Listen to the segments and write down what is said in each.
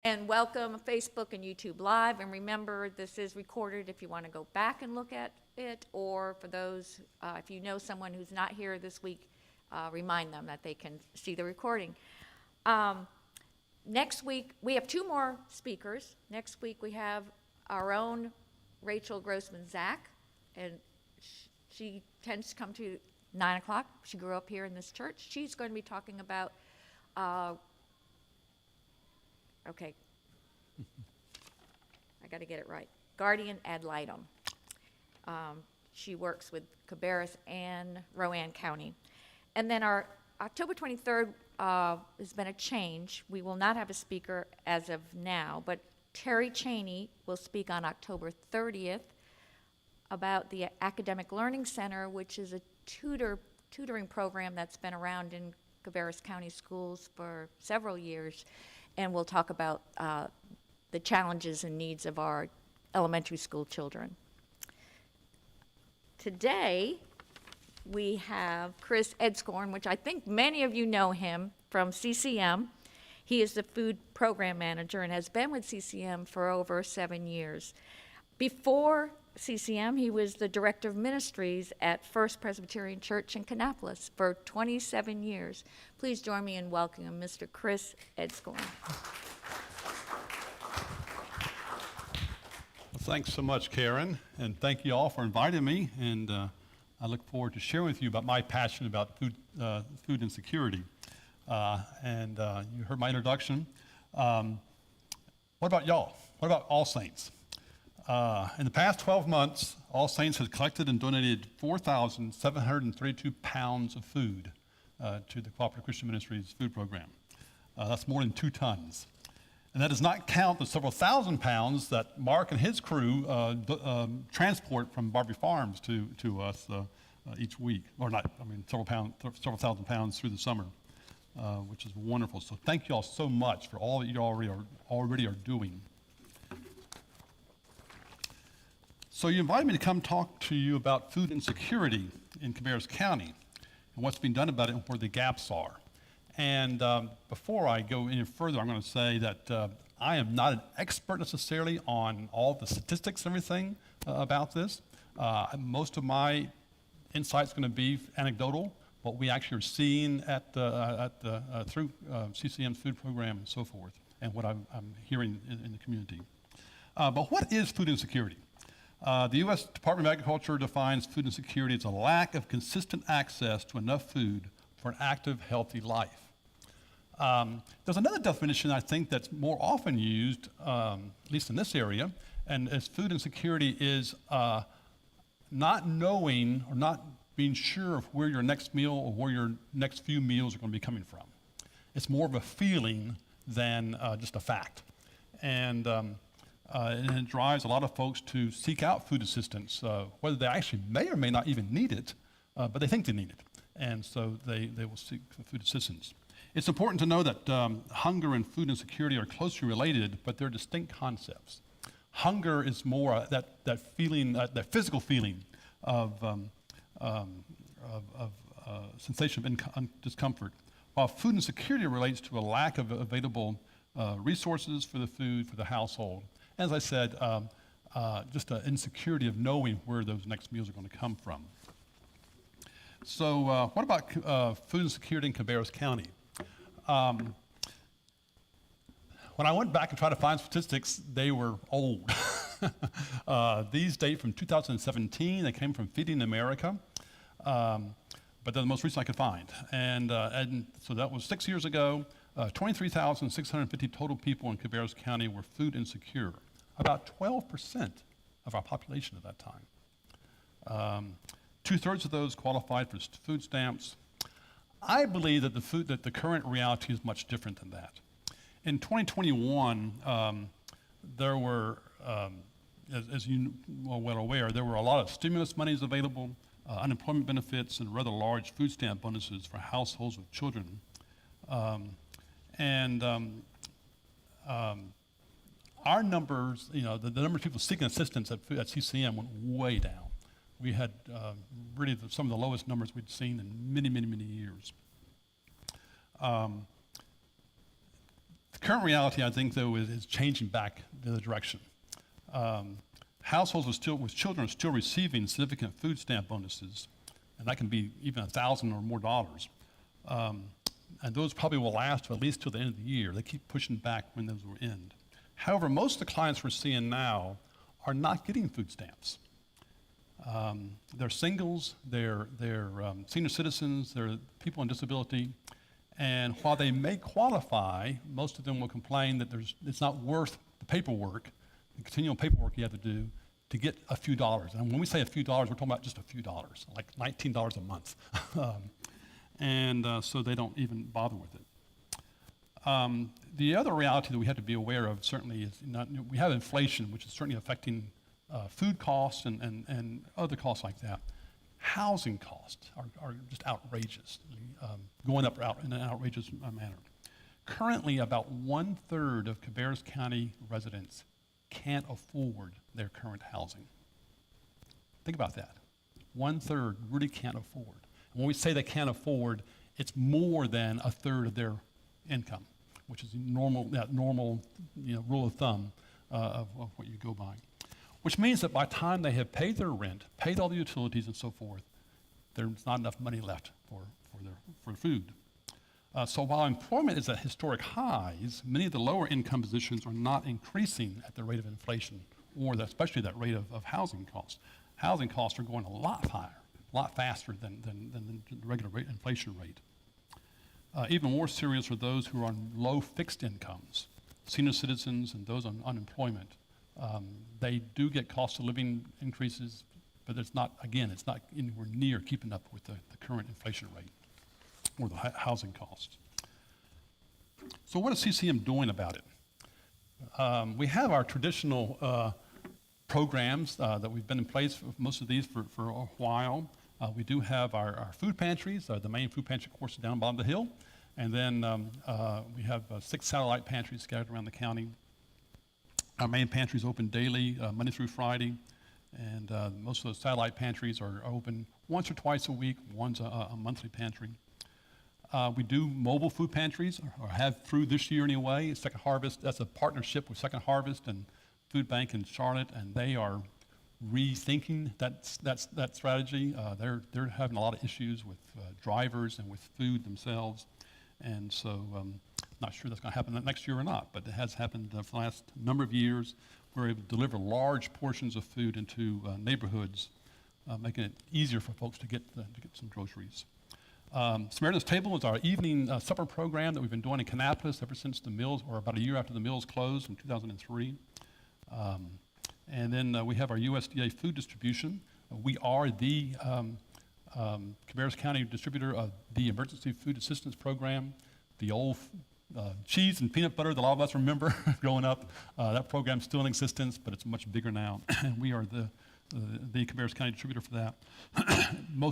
And welcome Facebook and YouTube Live. And remember, this is recorded if you want to go back and look at it, or for those, if you know someone who's not here this week, remind them that they can see the recording. Next week, we have two more speakers. Next week, we have our own Rachel Grossman-Zach, and she tends to come to 9 o'clock. She grew up here in this church. She's going to be talking about okay, I got to get it right. Guardian ad litem. She works with Cabarrus and Rowan County. And then our October 23rd has been a change. We will not have a speaker as of now, but Terry Cheney will speak on October 30th about the Academic Learning Center, which is a tutoring program that's been around in Cabarrus County schools for several years. And we'll talk about the challenges and needs of our elementary school children. Today, we have Kris Edscorn, which I think many of you know him from CCM. He is the food program manager and has been with CCM for over 7 years. Before CCM, he was the director of ministries at First Presbyterian Church in Kannapolis for 27 years. Please join me in welcoming Mr. Kris Edscorn. Well, thanks so much, Karen, and thank you all for inviting me. And I look forward to sharing with you about my passion about food insecurity. And you heard my introduction. What about y'all? What about All Saints? In the past 12 months, All Saints has collected and donated 4,732 pounds of food to the Cooperative Christian Ministries food program. That's more than 2 tons. And that does not count the several thousand pounds that Mark and his crew transport from Barbie Farms to us each week. Or not, I mean, several thousand pounds through the summer, which is wonderful. So thank you all so much for all that you already are doing. So you invited me to come talk to you about food insecurity in Cabarrus County and what's being done about it and where the gaps are. And before I go any further, I'm going to say that I am not an expert necessarily on all the statistics and everything about this. Most of my insight's going to be anecdotal, what we actually are seeing through CCM's food program and so forth, and what I'm hearing in the community. But what is food insecurity? The U.S. Department of Agriculture defines food insecurity as a lack of consistent access to enough food for an active, healthy life. There's another definition I think that's more often used, at least in this area, and as food insecurity is not knowing or not being sure of where your next meal or where your next few meals are going to be coming from. It's more of a feeling than just a fact. And it drives a lot of folks to seek out food assistance, whether they actually may or may not even need it, but they think they need it. And so they will seek food assistance. It's important to know that hunger and food insecurity are closely related, but they're distinct concepts. Hunger is more that feeling, that physical feeling of sensation of discomfort, while food insecurity relates to a lack of available resources for the food, for the household. As I said, just an insecurity of knowing where those next meals are going to come from. So what about food insecurity in Cabarrus County? When I went back and tried to find statistics, they were old. These date from 2017. They came from Feeding America, but they're the most recent I could find. And so that was 6 years ago. 23,650 total people in Cabarrus County were food insecure, about 12% of our population at that time. 2/3 of those qualified for food stamps. I believe that the current reality is much different than that. In 2021, there were, as you are well aware, there were a lot of stimulus monies available, unemployment benefits, and rather large food stamp bonuses for households with children. Our numbers, the number of people seeking assistance at CCM went way down. We had really some of the lowest numbers we'd seen in many, many, many years. Current reality, I think, though, is changing back the other direction. Households with children are still receiving significant food stamp bonuses, and that can be even $1,000 or more dollars. And those probably will last at least till the end of the year. They keep pushing back when those will end. However, most of the clients we're seeing now are not getting food stamps. They're singles, they're senior citizens, they're people on disability, and while they may qualify, most of them will complain that it's not worth the paperwork, the continual paperwork you have to do to get a few dollars. And when we say a few dollars, we're talking about just a few dollars, like $19 a month. So they don't even bother with it. The other reality that we have to be aware of certainly is we have inflation, which is certainly affecting food costs and other costs like that. Housing costs are just outrageous, going up in an outrageous manner. Currently, about 1/3 of Cabarrus County residents can't afford their current housing. Think about that. 1/3 really can't afford. And when we say they can't afford, it's more than 1/3 of their income, which is that normal rule of thumb of what you go by. Which means that by the time they have paid their rent, paid all the utilities and so forth, there's not enough money left for food. So while employment is at historic highs, many of the lower income positions are not increasing at the rate of inflation, or especially that rate of housing costs. Housing costs are going a lot higher, a lot faster than the regular inflation rate. Even more serious are those who are on low fixed incomes, senior citizens and those on unemployment. They do get cost of living increases, but it's not anywhere near keeping up with the current inflation rate or the housing costs. So what is CCM doing about it? We have our traditional programs that we've been in place, most of these for a while. We do have our food pantries. The main food pantry, of course, is down bottom of the hill. And then we have 6 satellite pantries scattered around the county. Our main pantry is open daily, Monday through Friday, and most of those satellite pantries are open once or twice a week. One's a monthly pantry. We do mobile food pantries, or have through this year anyway. Second Harvest, that's a partnership with Second Harvest and Food Bank in Charlotte, and they are rethinking that strategy. They're having a lot of issues with drivers and with food themselves, and so not sure that's going to happen next year or not, but it has happened for the last number of years. We're able to deliver large portions of food into neighborhoods, making it easier for folks to get some groceries. Samaritan's Table is our evening supper program that we've been doing in Kannapolis ever since the mills, or about a year after the mills closed in 2003. And then we have our USDA food distribution. We are the Cabarrus County distributor of the Emergency Food Assistance Program, the old cheese and peanut butter that a lot of us remember growing up. That program's still in existence, but it's much bigger now. And we are the Cabarrus County distributor for that.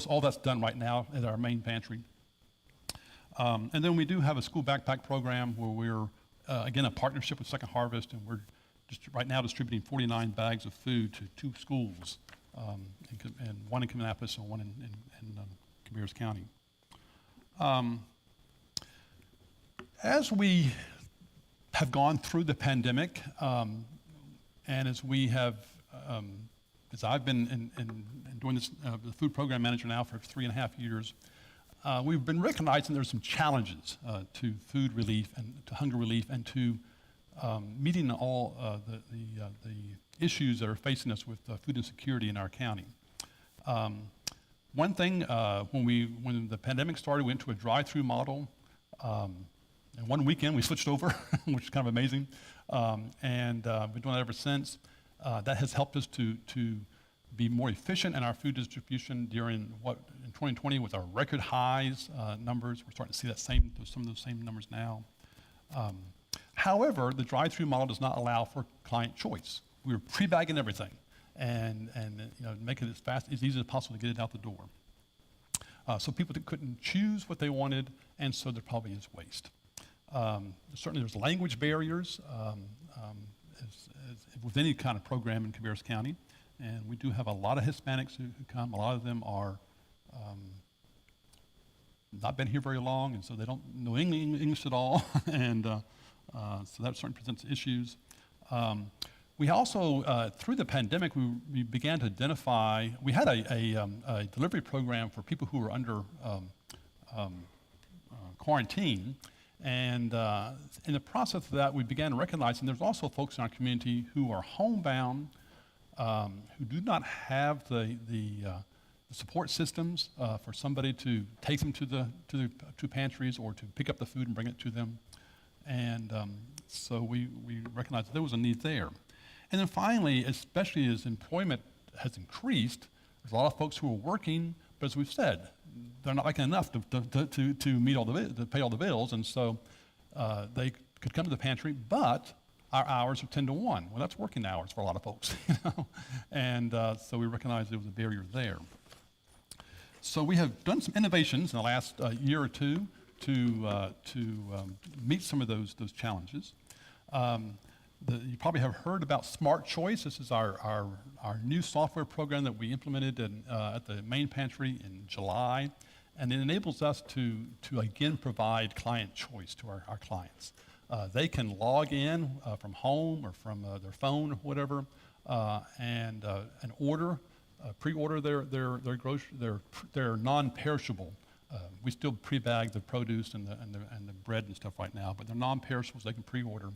All that's done right now at our main pantry. And then we do have a school backpack program where we're, again, a partnership with Second Harvest, and we're right now distributing 49 bags of food to 2 schools, and one in Kannapolis and one in Cabarrus County. As we have gone through the pandemic, and as we have, as I've been doing this, the food program manager now for 3.5 years, we've been recognizing there's some challenges to food relief and to hunger relief and to meeting all the issues that are facing us with food insecurity in our county. One thing, when the pandemic started, we went to a drive-through model. And one weekend we switched over, which is kind of amazing. And we've been doing that ever since. That has helped us to be more efficient in our food distribution during what in 2020 was our record highs numbers. We're starting to see some of those same numbers now. However, the drive-through model does not allow for client choice. We were pre-bagging everything and make it as easy as possible to get it out the door. So people couldn't choose what they wanted, and so there probably is waste. Certainly there's language barriers as with any kind of program in Cabarrus County, and we do have a lot of Hispanics who come. A lot of them are not been here very long, and so they don't know English at all, and So that certainly presents issues. We also, through the pandemic, we began to identify, we had a delivery program for people who were under quarantine. And in the process of that, we began recognizing there's also folks in our community who are homebound, who do not have the support systems for somebody to take them to the pantries or to pick up the food and bring it to them. And so we recognized that there was a need there. And then finally, especially as employment has increased, there's a lot of folks who are working, but as we've said, they're not making enough to meet to pay all the bills, and so they could come to the pantry, but our hours are 10 to 1. Well, that's working hours for a lot of folks, you know? And so we recognized there was a barrier there. So we have done some innovations in the last year or two to meet some of those challenges. You probably have heard about Smart Choice. This is our new software program that we implemented at the main pantry in July, and it enables us to again provide client choice to our clients. They can log in from home or from their phone or whatever, and order, pre-order their non-perishable. We still pre-bag the produce and the bread and stuff right now, but they're non-perishables. They can pre-order.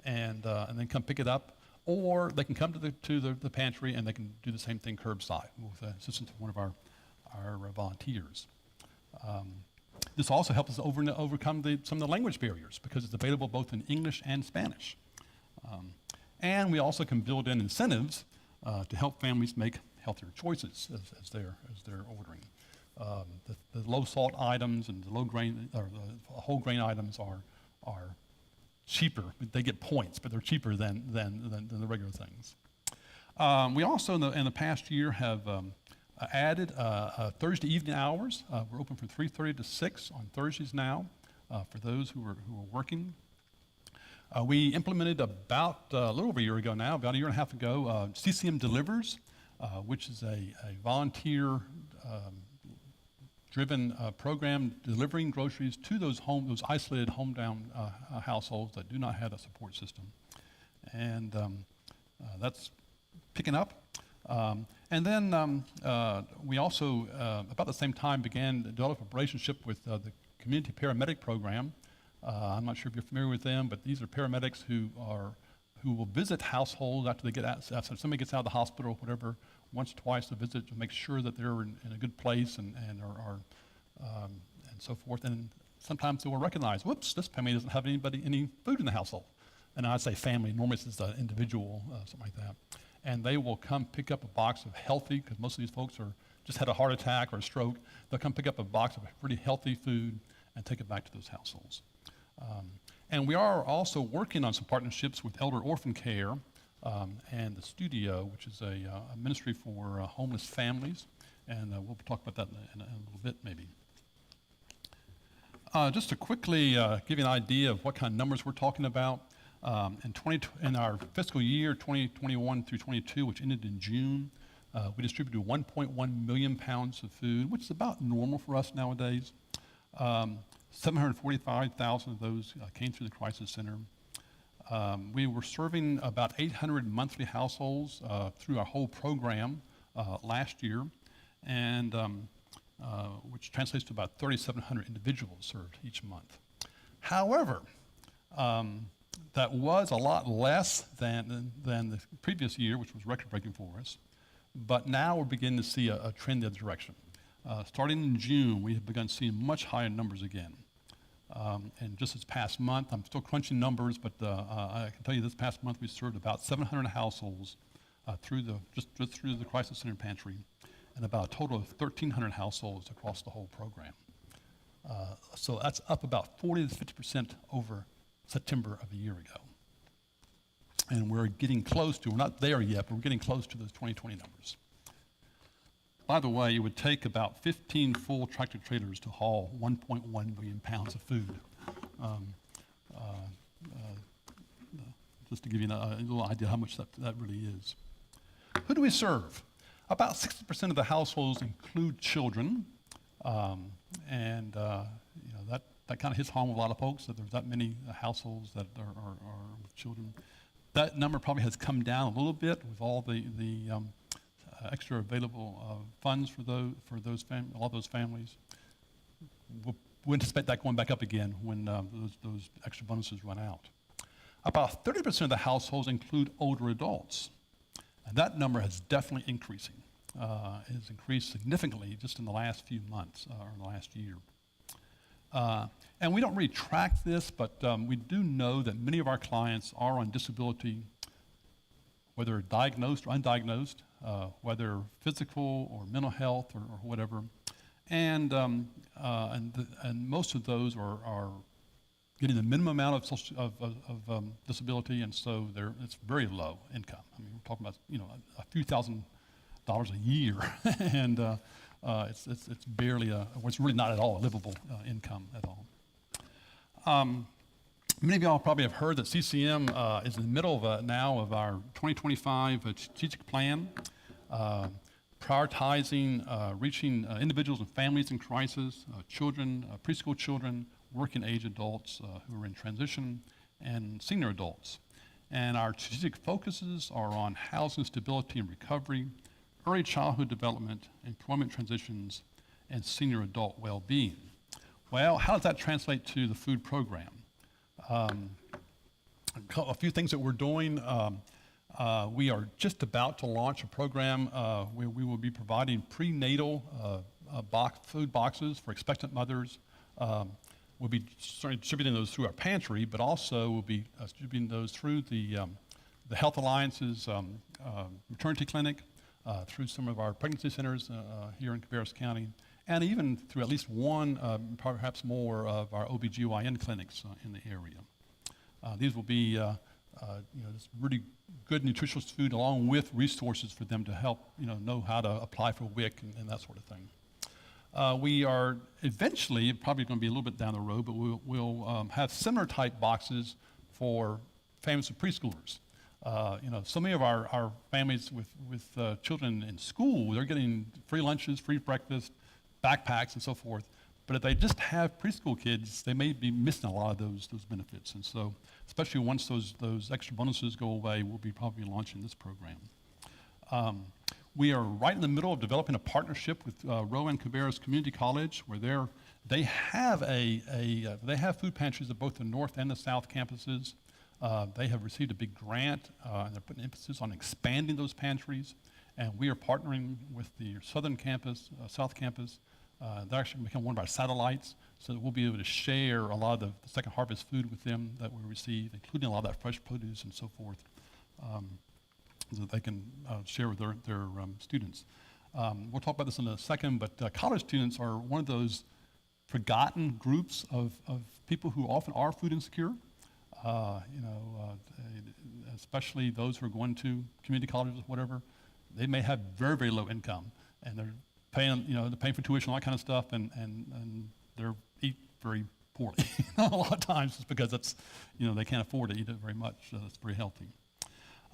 And then come pick it up, or they can come to the pantry and they can do the same thing curbside with the assistance of one of our volunteers. This also helps us overcome some of the language barriers because it's available both in English and Spanish. And we also can build in incentives to help families make healthier choices as they're ordering. The low salt items and the low grain or the whole grain items are cheaper. They get points, but they're cheaper than the regular things. We also in the past year have added Thursday evening hours. We're open from 3:30 to 6 on Thursdays now for those who are working. We implemented about a little over a year ago now, about a year and a half ago, CCM Delivers, which is a volunteer driven program delivering groceries to those isolated homebound households that do not have a support system. And that's picking up. And then we also, about the same time, began to develop a relationship with the community paramedic program. I'm not sure if you're familiar with them, but these are paramedics who will visit households after after somebody gets out of the hospital or whatever, once or twice a visit to make sure that they're in a good place and so forth. And sometimes they will recognize, whoops, this family doesn't have any food in the household. And I say family, normally it's an individual, something like that. And they will come pick up a box of healthy, because most of these folks just had a heart attack or a stroke. They'll come pick up a box of pretty healthy food and take it back to those households. And we are also working on some partnerships with Elder Orphan Care and the Studio, which is a ministry for homeless families. And we'll talk about that in a little bit, maybe. Just to quickly give you an idea of what kind of numbers we're talking about, in our fiscal year 2021 through 22, which ended in June, we distributed 1.1 million pounds of food, which is about normal for us nowadays. 745,000 of those came through the Crisis Center. We were serving about 800 monthly households through our whole program last year, and which translates to about 3,700 individuals served each month. However, that was a lot less than the previous year, which was record-breaking for us, but now we're beginning to see a trend the other direction. Starting in June, we have begun seeing much higher numbers again. And just this past month, I'm still crunching numbers, but I can tell you this past month we served about 700 households just through the Crisis Center Pantry, and about a total of 1,300 households across the whole program. So that's up about 40 to 50% over September of a year ago. And we're getting close we're not there yet, but we're getting close to those 2020 numbers. By the way, it would take about 15 full tractor trailers to haul 1.1 million pounds of food. Just to give you a little idea how much that really is. Who do we serve? About 60% of the households include children, and that that kind of hits home with a lot of folks, that there's that many households that are with children. That number probably has come down a little bit with all the extra available funds for all those families. We anticipate that going back up again when those extra bonuses run out. About 30% of the households include older adults, and that number has definitely increasing. It has increased significantly just in the last few months or in the last year. And we don't really track this, but we do know that many of our clients are on disability, whether diagnosed or undiagnosed, whether physical or mental health or whatever. And most of those are getting the minimum amount of disability, and so it's very low income. I mean, we're talking about a few $1,000s a year, and it's barely it's really not at all a livable income at all. Many of y'all probably have heard that CCM is in the middle of now of our 2025 strategic plan, prioritizing reaching individuals and families in crisis, children, preschool children, working age adults who are in transition, and senior adults. And our strategic focuses are on housing stability and recovery, early childhood development, employment transitions, and senior adult well-being. Well, how does that translate to the food program? A few things that we're doing. We are just about to launch a program where we will be providing prenatal food boxes for expectant mothers. We'll be distributing those through our pantry, but also we'll be distributing those through the Health Alliance's maternity clinic, through some of our pregnancy centers here in Cabarrus County, and even through at least one, perhaps more, of our OBGYN clinics in the area. These will be this really good nutritious food along with resources for them to help know how to apply for WIC and that sort of thing. We are eventually, probably going to be a little bit down the road, but we'll have similar type boxes for families of preschoolers. So many of our families with children in school, they're getting free lunches, free breakfast, backpacks, and so forth. But if they just have preschool kids, they may be missing a lot of those benefits. And so, especially once those extra bonuses go away, we'll be probably launching this program. We are right in the middle of developing a partnership with Rowan Cabarrus Community College, where they have food pantries at both the north and the south campuses. They have received a big grant, and they're putting emphasis on expanding those pantries. And we are partnering with the southern campus, south campus. They're actually become one of our satellites, so that we'll be able to share a lot of the second harvest food with them that we receive, including a lot of that fresh produce and so forth, so that they can share with their students. We'll talk about this in a second, but college students are one of those forgotten groups of people who often are food insecure. Especially those who are going to community colleges or whatever. They may have very, very low income, and they're paying for tuition, all that kind of stuff, and they eat very poorly. A lot of times it's because they can't afford to eat it very much. So it's very healthy.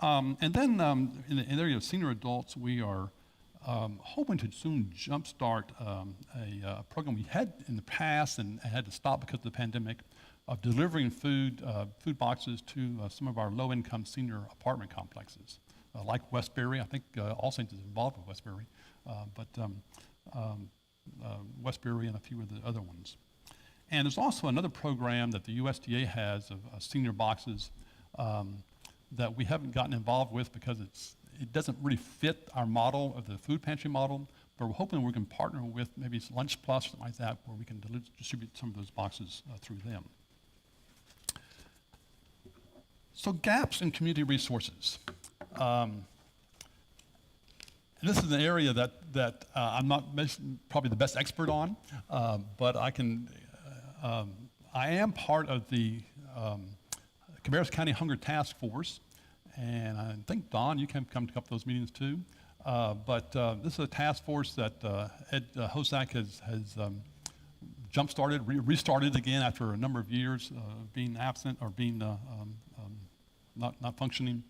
And then in the area of senior adults, we are hoping to soon jumpstart a program we had in the past and had to stop because of the pandemic, of delivering food boxes to some of our low-income senior apartment complexes, like Westbury. I think All Saints is involved with Westbury, but Westbury and a few of the other ones. And there's also another program that the USDA has of senior boxes that we haven't gotten involved with because it doesn't really fit our model of the food pantry model, but we're hoping we can partner with maybe Lunch Plus, something like that, where we can distribute some of those boxes through them. So gaps in community resources. And this is an area that I'm not probably the best expert on, but I am part of the Cabarrus County Hunger Task Force, and I think, Don, you can come to a couple of those meetings too. But this is a task force that Ed Hosak has restarted again after a number of years being absent or being not functioning.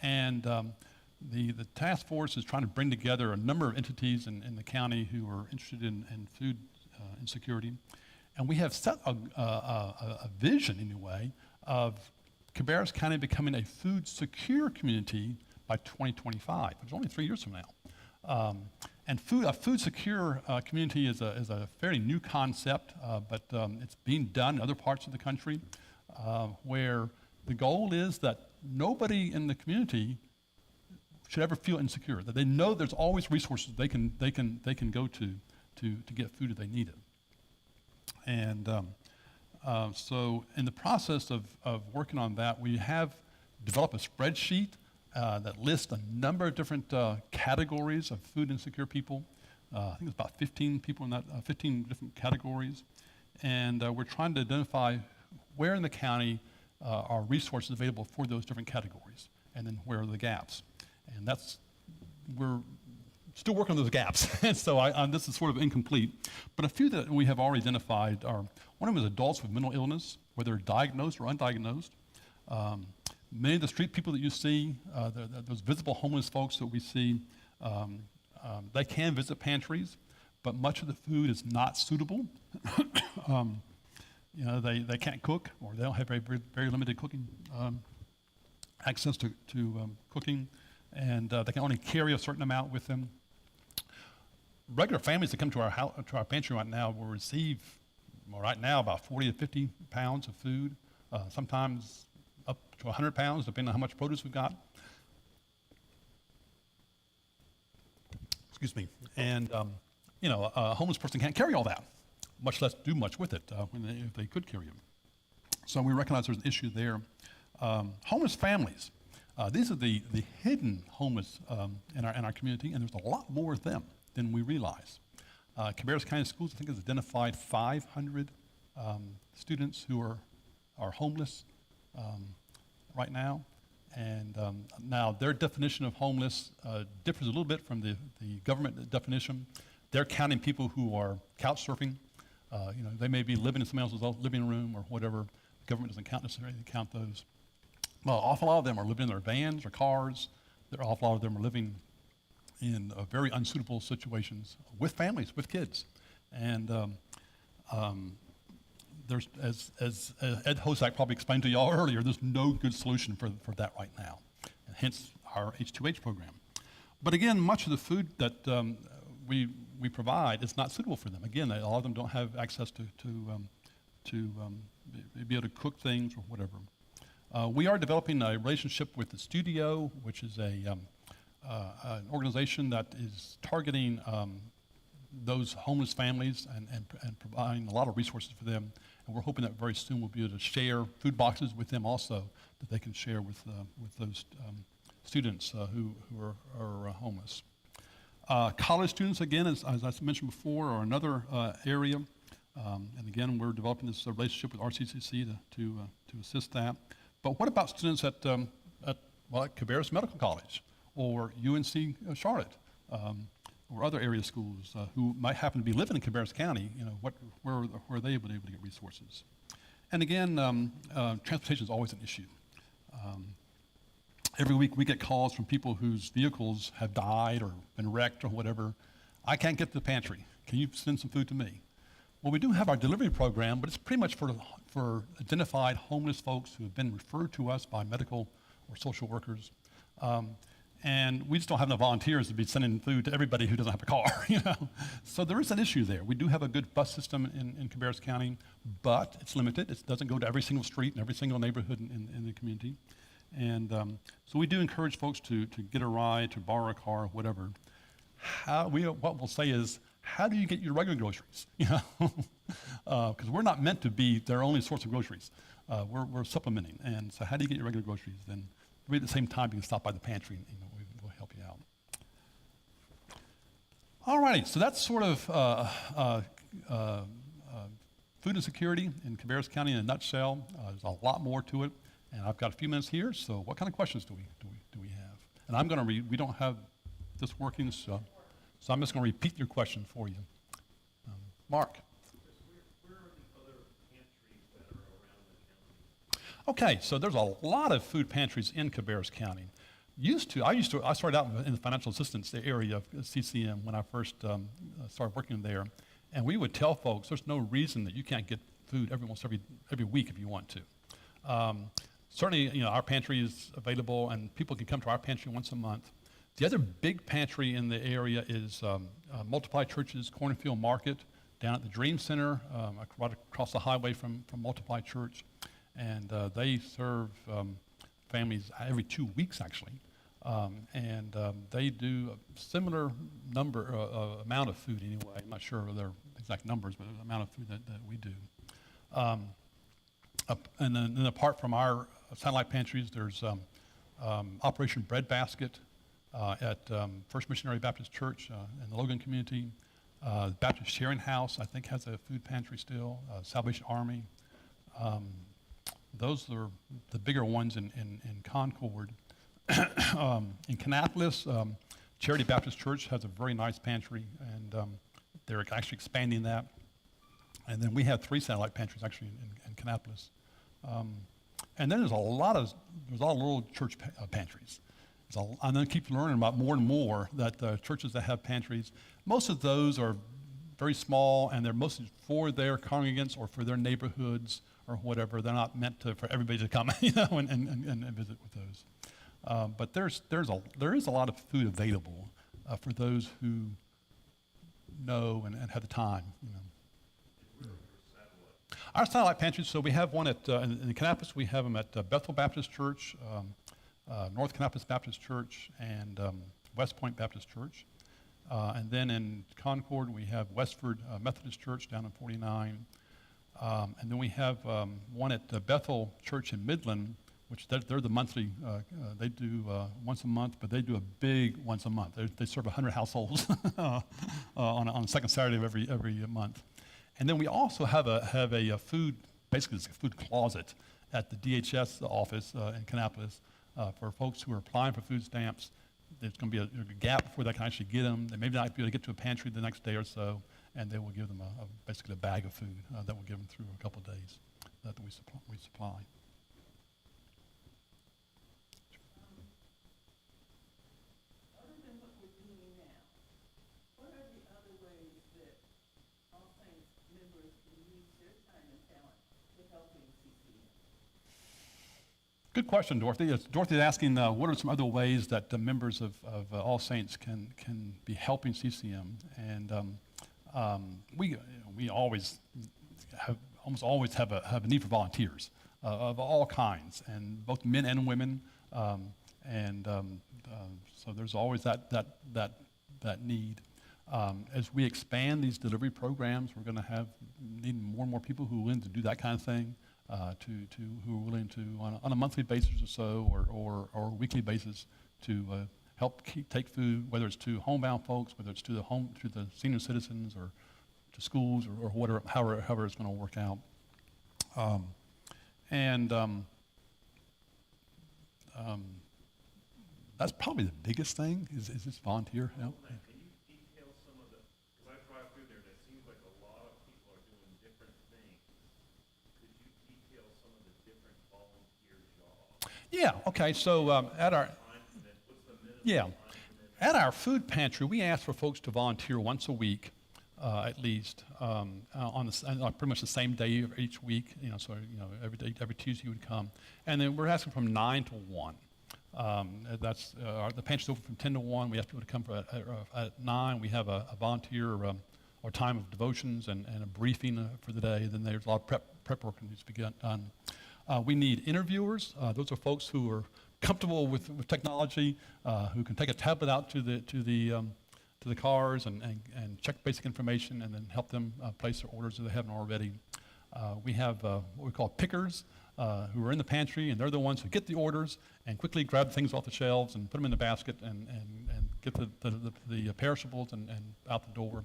And the task force is trying to bring together a number of entities in the county who are interested in food insecurity. And we have set a vision, anyway, of Cabarrus County becoming a food secure community by 2025, which is only 3 years from now. And a food secure community is a fairly new concept, but it's being done in other parts of the country, where the goal is that nobody in the community should ever feel insecure, that they know there's always resources they can go to get food if they need it. And so in the process of working on that, we have developed a spreadsheet that lists a number of different categories of food insecure people. I think it's about 15 people in that, 15 different categories. And we're trying to identify where in the county are resources available for those different categories, and then where are the gaps. And we're still working on those gaps. And so this is sort of incomplete. But a few that we have already identified are, one of them is adults with mental illness, whether diagnosed or undiagnosed. Many of the street people that you see, those visible homeless folks that we see, they can visit pantries, but much of the food is not suitable. They can't cook, or they don't have very limited cooking access to cooking, and they can only carry a certain amount with them. Regular families that come to our pantry right now will receive, right now, about 40 to 50 pounds of food, sometimes up to 100 pounds, depending on how much produce we've got. Excuse me. And, a homeless person can't carry all that, much less do much with it if they could carry them. So we recognize there's an issue there. Homeless families. These are the hidden homeless in our community, and there's a lot more of them than we realize. Cabarrus County Schools, I think, has identified 500 students who are homeless right now. And now their definition of homeless differs a little bit from the government definition. They're counting people who are couch surfing. They may be living in somebody else's living room or whatever. The government doesn't necessarily count those. Well, an awful lot of them are living in their vans or cars. An awful lot of them are living in very unsuitable situations with families, with kids. And there's, as Ed Hosak probably explained to y'all earlier, there's no good solution for that right now, and hence our H2H program. But again, much of the food that we provide is not suitable for them. Again, a lot of them don't have access to be able to cook things or whatever. We are developing a relationship with the Studio, which is an organization that is targeting those homeless families and providing a lot of resources for them. And we're hoping that very soon we'll be able to share food boxes with them also, that they can share with those students who are homeless. College students, again, as I mentioned before, are another area. And again, we're developing this relationship with RCCC to assist that. But what about students at Cabarrus Medical College or UNC Charlotte or other area schools who might happen to be living in Cabarrus County? Where are they able to get resources? And again, transportation is always an issue. Every week we get calls from people whose vehicles have died or been wrecked or whatever. I can't get to the pantry. Can you send some food to me? Well, we do have our delivery program, but it's pretty much for identified homeless folks who have been referred to us by medical or social workers. And we just don't have enough volunteers to be sending food to everybody who doesn't have a car, So there is an issue there. We do have a good bus system in Cabarrus County, but it's limited. It doesn't go to every single street and every single neighborhood in the community. And so we do encourage folks to get a ride, to borrow a car, whatever. What we'll say is, how do you get your regular groceries? Because we're not meant to be their only source of groceries. We're supplementing. And so how do you get your regular groceries? Then maybe at the same time you can stop by the pantry and we'll help you out. All righty, so that's sort of food insecurity in Cabarrus County in a nutshell. There's a lot more to it. And I've got a few minutes here, so what kind of questions do we have? And I'm going to read. We don't have this working, so I'm just going to repeat your question for you. Mark. Where are the other pantries that are around the county? Okay, so there's a lot of food pantries in Cabarrus County. I started out in the financial assistance area of CCM when I first started working there, And we would tell folks there's no reason that you can't get food almost every week if you want to. Certainly, our pantry is available, and people can come to our pantry once a month. The other big pantry in the area is Multiply Church's Cornfield Market down at the Dream Center, right across the highway from Multiply Church. And they serve families every 2 weeks, actually. They do a similar amount of food anyway. I'm not sure of their exact numbers, but the amount of food that we do. And then apart from our satellite pantries, there's Operation Breadbasket at First Missionary Baptist Church in the Logan community. Baptist Sharing House, I think, has a food pantry still. Salvation Army. Those are the bigger ones in Concord. In Kannapolis, Charity Baptist Church has a very nice pantry, and they're actually expanding that. And then we have 3 satellite pantries actually in Kannapolis. And then there's a lot of little church pantries. And then keep learning about more and more that churches that have pantries, most of those are very small, and they're mostly for their congregants or for their neighborhoods or whatever. They're not meant for everybody to come, and visit with those. But there is a lot of food available for those who know and have the time. Our satellite pantries. So we have one at in Kannapolis. We have them at Bethel Baptist Church, North Kannapolis Baptist Church, and West Point Baptist Church. And then in Concord, we have Westford Methodist Church down in 49. And then we have one at Bethel Church in Midland, which they're the monthly, they do once a month, but they do a big once a month. They serve 100 households on the second Saturday of every month. And then we also have a food, basically it's a food closet at the DHS office in Kannapolis for folks who are applying for food stamps. There's going to be a gap before they can actually get them. They may not be able to get to a pantry the next day or so, and they will give them basically a bag of food that will give them through a couple of days that we supply. Other than what we're doing now, what are the other ways that All Saints members can use their time and talent to helping CCM? Good question, Dorothy. Dorothy's asking what are some other ways that the members of All Saints can be helping CCM, and we almost always have a need for volunteers of all kinds, and both men and women, so there's always that need. As we expand these delivery programs, we're going to need more and more people who are willing to do that kind of thing. Who are willing to on a monthly basis or so, or weekly basis, to help take food, whether it's to homebound folks, whether it's to the senior citizens, or to schools, or whatever, however it's going to work out. That's probably the biggest thing is this volunteer help. Can you detail some of because I drive through there and it seems like a lot of people are doing different things. Could you detail some of the different volunteer jobs? Yeah, okay, so at our, What's the minimum yeah, time commitment? at our food pantry, we ask for folks to volunteer once a week, at least, on pretty much the same day each week. Every Tuesday you would come, and then we're asking from 9 to 1. The pantry's open from 10 to 1. We ask people to come at 9. We have a volunteer or time of devotions and a briefing for the day. Then there's a lot of prep work that needs to be done. We need interviewers. Those are folks who are comfortable with technology, who can take a tablet out to the cars and check basic information, and then help them place their orders if they haven't already. We have what we call pickers, who are in the pantry, and they're the ones who get the orders and quickly grab things off the shelves and put them in the basket and get the perishables and out the door.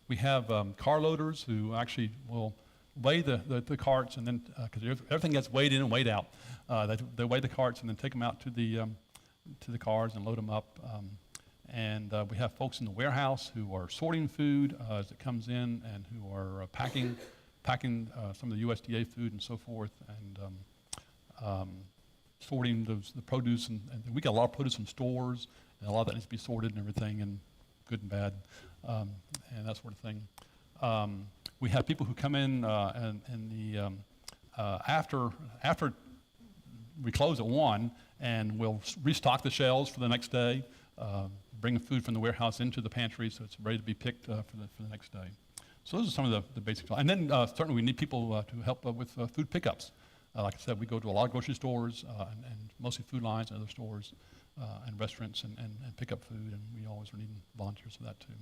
We have car loaders who actually will weigh the carts, and then because everything gets weighed in and weighed out, they weigh the carts and then take them out to the cars and load them up. We have folks in the warehouse who are sorting food as it comes in, and who are packing some of the USDA food and so forth, and sorting the produce. And we get a lot of produce from stores, and a lot of that needs to be sorted and everything, and good and bad, and that sort of thing. We have people who come in after we close at 1, and we'll restock the shelves for the next day, bring the food from the warehouse into the pantry so it's ready to be picked for the next day. So those are some of the basics. And then certainly we need people to help with food pickups. Like I said, we go to a lot of grocery stores and mostly food lines and other stores and restaurants and pick up food, and we always are needing volunteers for that too.